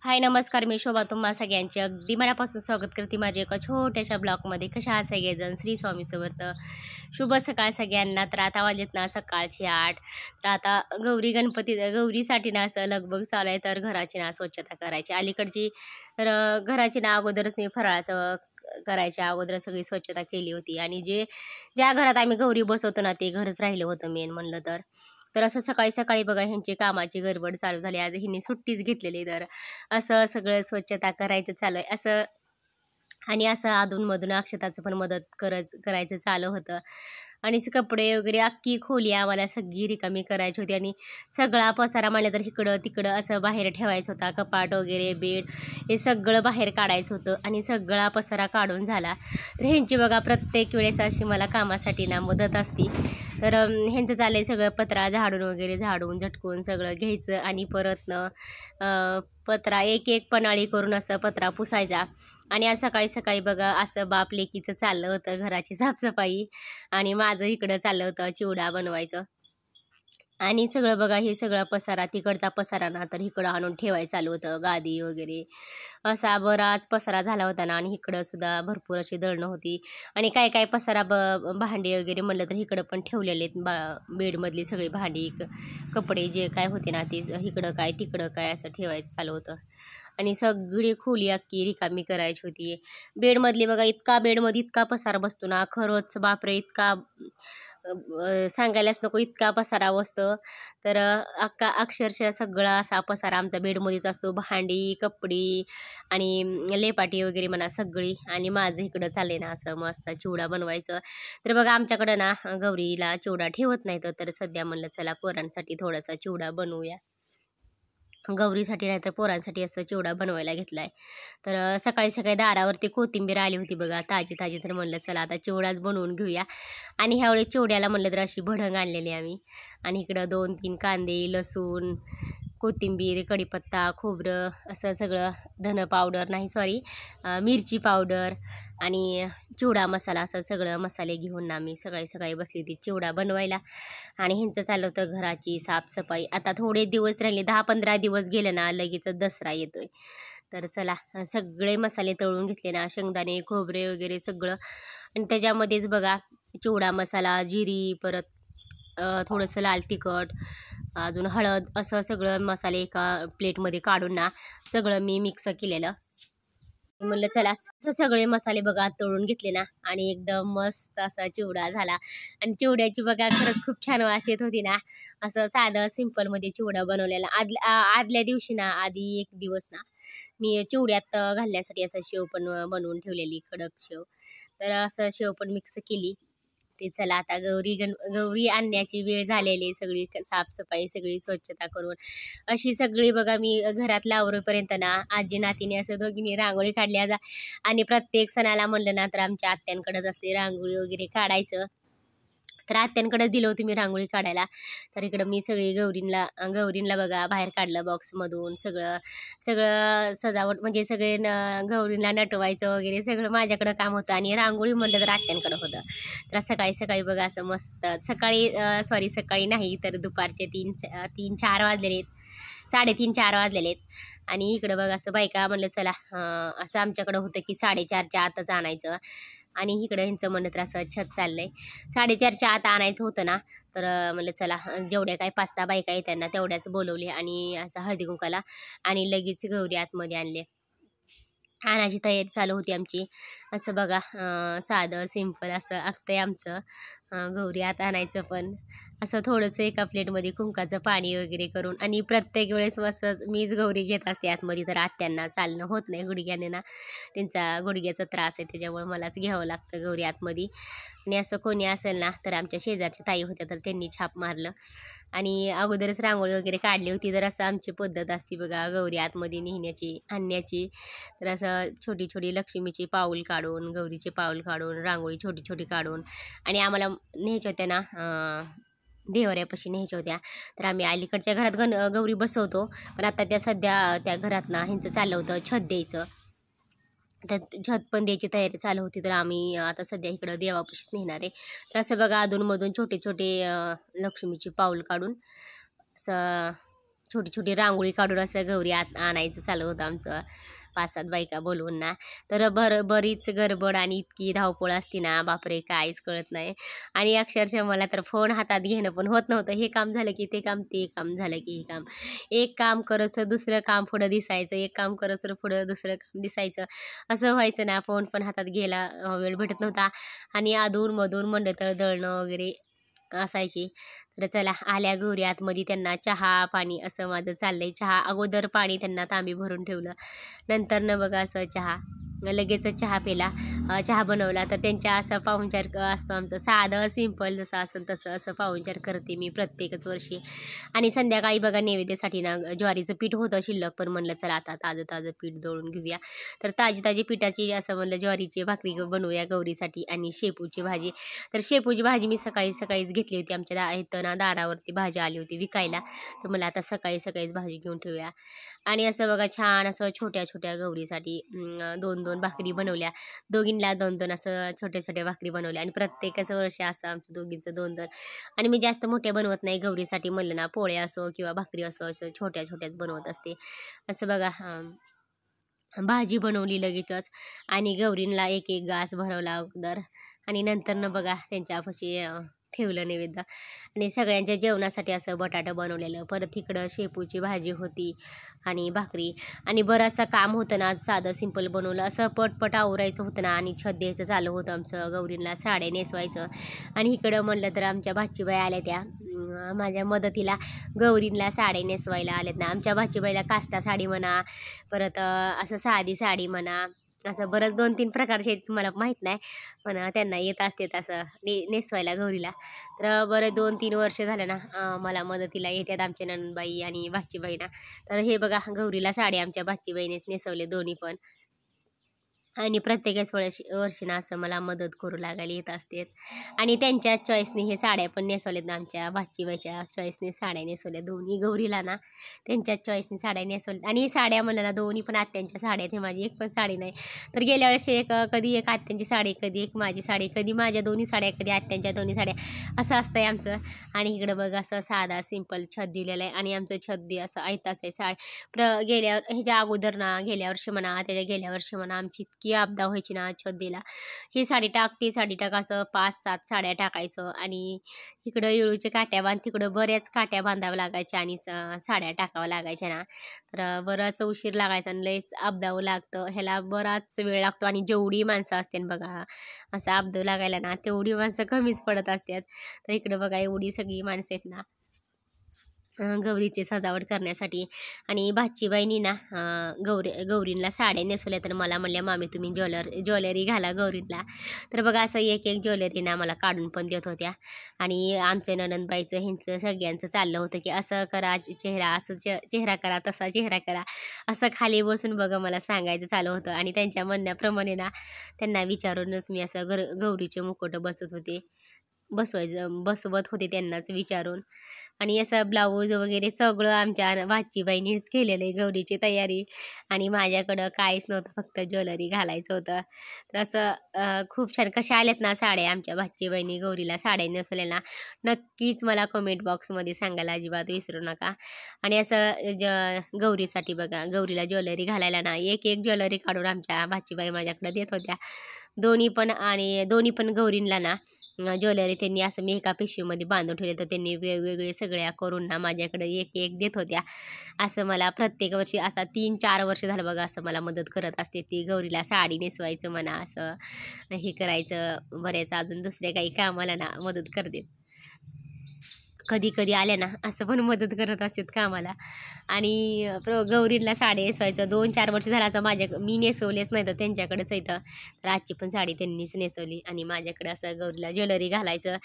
हाय नमस्कार, मी शोभा तुम्हा सगळ्यांचे अगदी मनापासून स्वागत करते माझ्या एका छोट्याशा ब्लॉगमध्ये. कशा आहात सगळेजण? श्री स्वामी समर्थ. शुभ सकाळ सगळ्यांना. तर आता वाजलेत ना सकाळचे 8. तर आता गौरीसाठी ना असं लगबग चालू आहे. तर घराची ना स्वच्छता करायची अलीकडची. तर घराची ना अगोदरच मी फराळाचं करायच्या अगोदर सगळी स्वच्छता केली होती. आणि ज्या घरात आम्ही गौरी बसवतो ना ते घरच राहिलं होतं मेन म्हणलं तर. तर असं सकाळी सकाळी बघा ह्यांची कामाची गडबड चालू झाली. आज ह्यांनी सुट्टीच घेतलेली. तर असं सगळं स्वच्छता करायचं चालू आहे असं. आणि असं अधूनमधून अक्षताचं पण मदत करायचं चालू होतं. आणि कपडे वगैरे अख्खी खोली आम्हाला सगळी रिकामी करायची होती. आणि सगळा पसारा म्हणलं तर इकडं तिकडं असं बाहेर ठेवायचं होता. कपाट वगैरे बेड हे सगळं बाहेर काढायचं होतं. आणि सगळा पसारा काढून झाला. तर ह्यांची बघा प्रत्येक वेळेस अशी मला कामासाठी ना मदत असते. तर ह्यांचं चाललंय सगळं पत्रा झाडून झटकून सगळं घ्यायचं. आणि परत पत्रा एक एक पनाळी करून असं पत्रा पुसायचा. आणि आज सकाळी सकाळी बघा असं बाप लेकीचं चाललं होतं घराची साफसफाई. आणि माझं इकडं चाललं होतं चिवडा बनवायचं. आणि सगळं बघा हे सगळा पसारा तिकडचा पसारा ना तर इकडं आणून ठेवायचं चालू होतं. गादी वगैरे असा बराच पसारा झाला होता ना. आणि इकडं सुद्धा भरपूर अशी दळणं होती. आणि काय काय पसारा भांडी वगैरे म्हणलं तर इकडं पण ठेवलेले आहेत. बेडमधली सगळी भांडी कपडे जे काय होते ना ते इकडं काय तिकडं काय असं ठेवायचं चालू होतं. आणि सगळी खोली अख्खी रिकामी करायची होती. बेडमधली बघा बेडमध्ये इतका पसारा बसतो ना खरंच बापरे. इतका सांगायलाच नको इतका पसारा बसतो. तर अक्षरशः सगळा असा पसारा आमचा बेडमध्येच असतो. भांडी कपडी आणि लेपाटी वगैरे म्हणा सगळी. आणि माझं इकडं चालले ना असं मस्त चिवडा बनवायचं. तर बघा आमच्याकडं ना गौरीला चिवडा ठेवत नाही. तर सध्या म्हणलं चला पोरांसाठी थोडासा चिवडा बनवूया. गौरीसाठी नाही तर पोरांसाठी असं चिवडा बनवायला घेतला आहे. तर सकाळी सकाळी दारावरती कोथिंबीर आली होती बघा ताजी ताजी. तर म्हणलं चला आता चिवडाच बनवून घेऊया. आणि ह्यावेळी चिवड्याला म्हणलं तर अशी भडंग आणलेली आम्ही. आणि इकडं 2-3 कांदे लसूण कोथिंबीर कढीपत्ता खोबरं असं सगळं धन पावडर नाही सॉरी मिरची पावडर आणि चिवडा मसाला असं सगळं मसाले घेऊन ना मी सकाळी सकाळी बसली होती चिवडा बनवायला. आणि ह्यांचं चाललं होतं घराची साफसफाई. आता थोडे दिवस राहिले 10-15 दिवस गेले ना लगेच दसरा येतोय. तर चला सगळे मसाले तळून घेतले ना शेंगदाणे खोबरे वगैरे सगळं. आणि त्याच्यामध्येच बघा चिवडा मसाला जिरी परत थोडंसं लाल तिखट अजून हळद असं सगळं मसाले एका प्लेटमध्ये काढून ना सगळं मी मिक्स केलेलं. म्हणलं चला असं सगळे मसाले बघा तळून घेतले ना. आणि एकदम मस्त असा चिवडा झाला. आणि चिवड्याची बघा खरंच खूप छान वास येत होती ना. असं साधं सिंपलमध्ये चिवडा बनवलेला. आदल्या दिवशी ना आधी एक दिवस ना मी चिवड्यात घालण्यासाठी असं शेव पण बनवून ठेवलेली कडक शेव. तर असं शेव पण मिक्स केली. ते चला आता गौरी आणण्याची वेळ झालेली आहे. सगळी साफसफाई सगळी स्वच्छता करून अशी सगळी बघा मी घरात आवरेपर्यंत ना आजी नातीने असं दोघींनी रांगोळी काढली आज. आणि प्रत्येक सणाला म्हणलं ना तर आमच्या आत्यांकडेच असते रांगोळी वगैरे काढायचं. तर आत्यांकडेच दिलं होतं मी रांगोळी काढायला. तर इकडं मी सगळी गौरींना बघा बाहेर काढलं बॉक्समधून सगळं सगळं सजावट म्हणजे सगळे गौरींना नटवायचं वगैरे सगळं माझ्याकडं काम होतं. आणि रांगोळी म्हणलं तर आत्यांकडं होतं. तर सकाळी सकाळी बघा असं मस्त सकाळी सकाळी नाही तर दुपारचे 3-4 वाजलेले आहेत. 3:30-4 वाजलेले आहेत. आणि इकडं बघा असं बायका म्हणलं चला असं आमच्याकडं होतं की 4:30च्या आतच आणायचं. आणि इकडं ह्यांचं म्हणलं तर असं छत चाललंय 4:30च्या आत आणायचं होतं ना. तर म्हणलं चला जेवढ्या काय 5-6 बायका आहेत त्यांना तेवढ्याच बोलवले आणि असं हळदी कुंकाला. आणि लगेच गौरी आतमध्ये आणले. आणायची तयारी चालू होती आमची. असं बघा साधं सिंपल असं असतंय आमचं. गौरी आत आणायचं पण असं थोडंसं एका प्लेटमध्ये कुंकाचं पाणी वगैरे करून. आणि प्रत्येक वेळेस असं मीच गौरी घेत असते आतमध्ये. तर आत्यांना चालणं होत नाही गुडघ्याने ना त्यांचा गुडघ्याचा त्रास आहे त्याच्यामुळे मलाच घ्यावं लागतं गौरी आतमध्ये. आणि असं कोणी असेल ना तर आमच्या शेजारच्या ताई होत्या तर त्यांनी छाप मारलं. आणि अगोदरच रांगोळी वगैरे काढली होती. तर असं आमची पद्धत असते बघा गौरी आतमध्ये आणण्याची. तर असं छोटी छोटी लक्ष्मीची पाऊल काढून गौरीचे पाऊल काढून रांगोळी छोटी छोटी काढून. आणि आम्हाला न्यायच्या होत्या ना देवाऱ्यापाशी न्यायच्या होत्या. तर आम्ही अलीकडच्या घरात गौरी बसवतो. पण आता सध्या त्या घरात ना ह्यांचं चाललं होतं छत द्यायचं. तर छत पण द्यायची तयारी चालू होती. तर आम्ही आता सध्या इकडं देवापाशीच नेणार आहे. तर असं बघा अधूनमधून छोटे छोटे लक्ष्मीची पाऊल काढून असं छोटी छोटी रांगोळी काढून असं गौरी आणायचं चालू होतं आमचं 5-7 बायका बोलवून ना. तर बरीच गडबड आणि इतकी धावपळ असते ना, बापरे काहीच कळत नाही. आणि अक्षरशः मला तर फोन हातात घेणं पण होत नव्हतं. हे काम झालं की ते काम, ते काम झालं की हे काम. एक काम करत तर दुसरं काम पुढं दिसायचं, एक काम करत तर पुढं दुसरं काम दिसायचं. असं व्हायचं ना, फोन पण हातात घ्यायला वेळ भेटत नव्हता. आणि अधूनमधून म्हणलं तर दळणं वगैरे असायची. तर चला आल्या गौरी आतमध्ये, त्यांना चहा पाणी असं माझं चाललंय. चहा अगोदर पाणी त्यांना तांबी भरून ठेवलं, नंतर न बघा असं चहा, लगेचच चहा पिला. चहा बनवला तर त्यांच्या असं पाहुणचार असतो आमचं, साधं सिंपल जसं असेल तसं असं पाहुणचार करते मी प्रत्येकच वर्षी. आणि संध्याकाळी बघा नैवेद्यासाठी ना ज्वारीचं पीठ होतं शिल्लक, पण म्हणलं चला आता ताजं ताजं पीठ दळून घेऊया. तर ताजी ताजी पिठाची असं म्हणलं ज्वारीची भाकरी बनवूया गौरीसाठी. आणि शेपूची भाजी, तर शेपूची भाजी मी सकाळी सकाळीच घेतली होती. आमच्या इथं ना दारावरती भाजी आली होती विकायला, तर मला आता सकाळी सकाळीच भाजी घेऊन ठेवूया. आणि असं बघा छान असं छोट्या छोट्या गौरीसाठी 2-2 भाकरी बनवल्या. दोघींना 2-2 असं छोट्या छोट्या भाकरी बनवल्या. आणि प्रत्येकाचं वर्ष असं आमचं दोघींचं 2-2. आणि मी जास्त मोठ्या बनवत नाही गौरीसाठी, म्हणलं ना पोळ्या असो किंवा भाकरी असो असं छोट्या छोट्याच बनवत असते. असं बघा भाजी बनवली लगेचच. आणि गौरींना एक एक घास भरवला अगोदर. आणि नंतर बघा त्यांच्यापाशी ठेवलं नैवेद्य. आणि सगळ्यांच्या जेवणासाठी असं बटाटा बनवलेलं, परत इकडं शेपूची भाजी होती आणि भाकरी. आणि बरंचसं काम होतं ना, साधं सिंपल बनवलं असं पटपट आवरायचं होतं ना. आणि छत द्यायचं चालू होतं आमचं, गौरींना साड्या नेसवायचं. आणि इकडं म्हणलं तर आमच्या भाचीबाई आल्या त्या माझ्या मदतीला, गौरींना साड्या नेसवायला आल्यात ना. आमच्या भाचीबाईला काष्टा साडी म्हणा, परत असं साधी साडी म्हणा, असं बरंच 2-3 प्रकारचे आहेत, मला माहीत नाही, पण त्यांना येत असते असं नेसवायला गौरीला. तर बरं 2-3 वर्ष झालं ना मला मदतीला येतात आमच्या नणंदबाई आणि भाचीबाईंना. तर हे बघा गौरीला साडी आमच्या भाचीबाईनेच नेसवले दोन्ही पण. आणि प्रत्येकच वर्षी ना असं मला मदत करू लागायला येत असते. आणि त्यांच्याच चॉईसने हे साड्या पण नेसवल्यात ना, आमच्या भाचीबाईच्या चॉईसने साड्या नेसवल्या दोन्ही गौरीला ना, त्यांच्याच चॉईसने साड्या नेसवल्यात. आणि साड्या म्हणलं ना दोन्ही पण आत्यांच्या साड्या आहेत, हे माझी एक पण साडी नाही. तर गेल्या वेळेस कधी एक आत्यांची साडी, कधी एक माझी साडी, कधी माझ्या दोन्ही साड्या, कधी आत्यांच्या दोन्ही साड्या, असं असतंय आमचं. आणि इकडं बघा असं साधा सिंपल छत दिलेलं आहे. आणि आमचं छत बी असं ऐताच आहे. गेल्या ह्याच्या अगोदर ना, गेल्या वर्षी म्हणा, त्याच्या गेल्या वर्षी म्हणा, आमची इतकी आपदा व्हायची ना छद्दीला. ही साडी टाक, ती साडी टाक, असं 5-7 साड्या टाकायचं. आणि इकडं येळूच्या काट्या बांध, तिकडं बऱ्याच काट्या बांधाव्या लागायच्या आणि साड्या टाकाव्या लागायच्या ना. तर बराच उशीर लागायचा आणि लयच आपदावं लागतं, ह्याला बराच वेळ लागतो. आणि जेवढी माणसं असते बघा असं आपदावं लागायला ना, तेवढी माणसं कमीच पडत असतात. तर इकडं बघा एवढी सगळी माणसं आहेत ना गौरीची सजावट करण्यासाठी. आणि भाचीबाईंनी ना गौरींना साड्या नेसवल्या, तर मला म्हणल्या मामी तुम्ही ज्वेलरी घाला गौरींना. तर बघा असं एक एक ज्वेलरी ना मला काढून पण देत होत्या. आणि आमच्या नणंदबाईचं ह्यांचं सगळ्यांचं चाललं होतं की असं करा चेहरा, असं चेहरा करा, तसा चेहरा करा, असं खाली बसून बघा मला सांगायचं चालू होतं. आणि त्यांच्या म्हणण्याप्रमाणे ना त्यांना विचारूनच मी असं गौरीचे मुकुट बसवत होते त्यांनाच विचारून. आणि असं ब्लाऊज वगैरे सगळं आमच्या भाचीबाईंनीच केलेलं आहे गौरीची तयारी. आणि माझ्याकडं काहीच नव्हतं, फक्त ज्वेलरी घालायचं होतं. तर असं खूप छान कशा आल्यात ना साड्या आमच्या भाचीबाईंनी गौरीला साड्या नेसवल्या ना, नक्कीच मला कमेंट बॉक्समध्ये सांगायला अजिबात विसरू नका. आणि असं गौरीसाठी बघा गौरीला ज्वेलरी घालायला ना एक एक ज्वेलरी काढून आमच्या भाचीबाई माझ्याकडे देत होत्या दोन्ही पण. आणि दोन्ही पण गौरींना ना ज्वेलरी त्यांनी असं मी एका पिशवीमध्ये बांधून ठेवले, तर त्यांनी वेगवेगळे सगळ्या करून ना माझ्याकडे एक एक देत होत्या. असं मला प्रत्येक वर्षी आता 3-4 वर्ष झालं बघा असं मला मदत करत असते ती. गौरीला साडी नेसवायचं म्हणा, असं हे करायचं, बरेच अजून दुसऱ्या काही कामाला ना मदत करते. कधी कधी आल्या ना असं पण मदत करत असतात कामाला. आणि गौरीला साडी नेसवायचं 2-4 वर्ष झालं आता मी नेसवलेच नाही, तर त्यांच्याकडेच येतं. तर आजची पण साडी त्यांनीच नेसवली. आणि माझ्याकडे असं गौरीला ज्वेलरी घालायचं,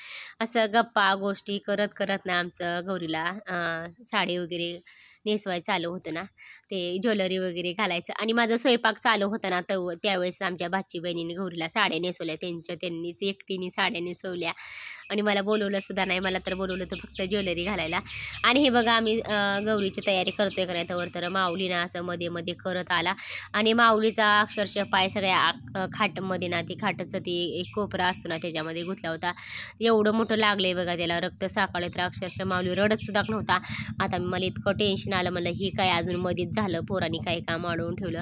असं गप्पा गोष्टी करत करत ना आमचं गौरीला साडी वगैरे नेसवायचं चालू होतं ना. ते ज्वेलरी वगैरे घालायचं. आणि माझा स्वयंपाक चालू होता ना त्यावेळेस आमच्या भाची बहिणीने गौरीला साड्या नेसवल्या, त्यांनीच एकटीने साड्या नेसवल्या आणि मला बोलवलं सुद्धा नाही. मला तर बोलवलं तर फक्त ज्वेलरी घालायला. आणि हे बघा आम्ही गौरीची तयारी करतोय का नाही तर माऊली ना असं मध्ये मध्ये करत आला आणि माऊलीचा अक्षरशः पाय सगळ्या खाटमध्ये ना, ती खाटाचं ती एक कोपरा असतो ना त्याच्यामध्ये गुंतला होता. एवढं मोठं लागलंय बघा त्याला, रक्त साकाळले. तर अक्षरशः माऊली रडत सुद्धा नव्हता. आता मला इतकं टेन्शन आलं, म्हणलं ही काय अजून मध्येच झालं, पोरांनी काही काम अडवून ठेवलं.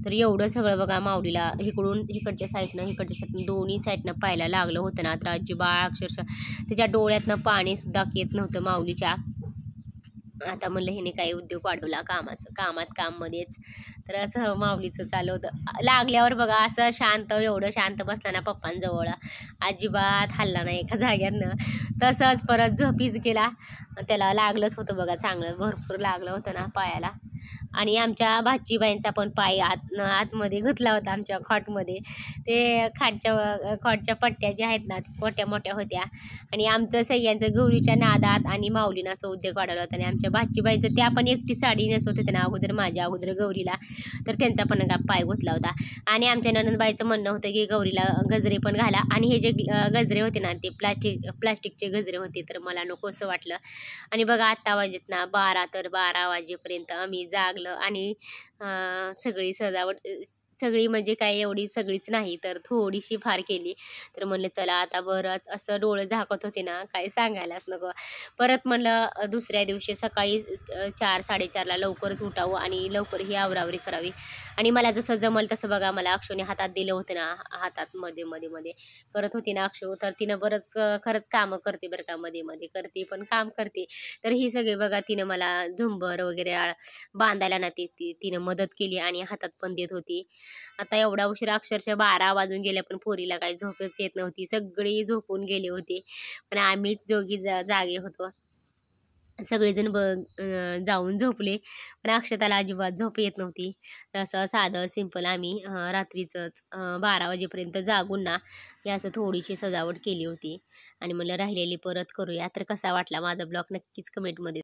तर एवढं सगळं बघा माऊलीला इकडच्या साईडनं इकडच्या साईडनं दोन्ही साईडनं पाहायला लागलं होतं ना. तर अजिबात अक्षरशः त्याच्या डोळ्यातनं पाणी सुद्धा येत नव्हतं माऊलीच्या. आता म्हणलं हिने काही उद्योग वाढवला कामात काममध्येच. तर असं माऊलीचं चालू होतं. लागल्यावर बघा असं शांत, एवढं शांत बसला ना पप्पांजवळ, अजिबात हल्ला नाही एका जाग्यानं. तसंच परत झोपीच गेला. त्याला लागलंच होतं बघा, चांगलं भरपूर लागलं होतं ना पायाला. आणि आमच्या भाचीबाईंचा पण पाय आतमध्ये घुतला होता आमच्या खॉटमध्ये. ते खॉटच्या पट्ट्या ज्या आहेत ना मोठ्या मोठ्या होत्या. आणि आमचं सगळ्यांचं गौरीच्या नादात आणि माऊलीनं असं उद्योग वाढवला होता. आणि आमच्या भाचीबाईंचं त्या पण एकटी साडी नेसवत होते ना माझ्या अगोदर गौरीला, तर त्यांचा पण पाय घुतला होता. आणि आमच्या ननंदबाईचं म्हणणं होतं की गौरीला गजरे पण घाला. आणि हे जे गजरे होते ना ते प्लास्टिकचे गजरे होते, तर मला नको असं वाटलं. आणि बघा आत्ता वाजत ना 12, तर 12 वाजेपर्यंत आम्ही जागलो. आणि सगळी सजावट सगळी म्हणजे काय एवढी सगळीच नाही, तर थोडीशी फार केली. तर म्हणलं चला आता बरंच, असं डोळे झाकत होते ना काय सांगायलाच नको. परत म्हणलं दुसऱ्या दिवशी सकाळी 4-4:30ला लवकरच उठावं आणि लवकर ही आवरावरी करावी. आणि मला जसं जमल तसं बघा मला अक्षूने हातात दिलं होतं ना, हातात मध्ये मध्ये मध्ये करत होती ना अक्षू. तर तिनं बरंच खरंच कामं करते बरं का, मध्ये मध्ये करते पण काम करते. तर ही सगळी बघा तिनं मला झुंबर वगैरे बांधायला ना तिनं मदत केली आणि हातात पण देत होती. आता एवढा उशीर अक्षरशः 12 वाजून गेल्या, पण पोरीला काही झोपच येत नव्हती. सगळी झोपून गेले होते, पण आम्हीच दोघी जागे होतो. सगळेजण जाऊन झोपले, पण अक्षताला अजिबात झोप येत नव्हती. तर असं साधं सिंपल आम्ही रात्रीचंच 12 वाजेपर्यंत जागून ना हे असं थोडीशी सजावट केली होती. आणि म्हणलं राहिलेली परत करूया. तर कसा वाटला माझा ब्लॉग नक्कीच कमेंटमध्ये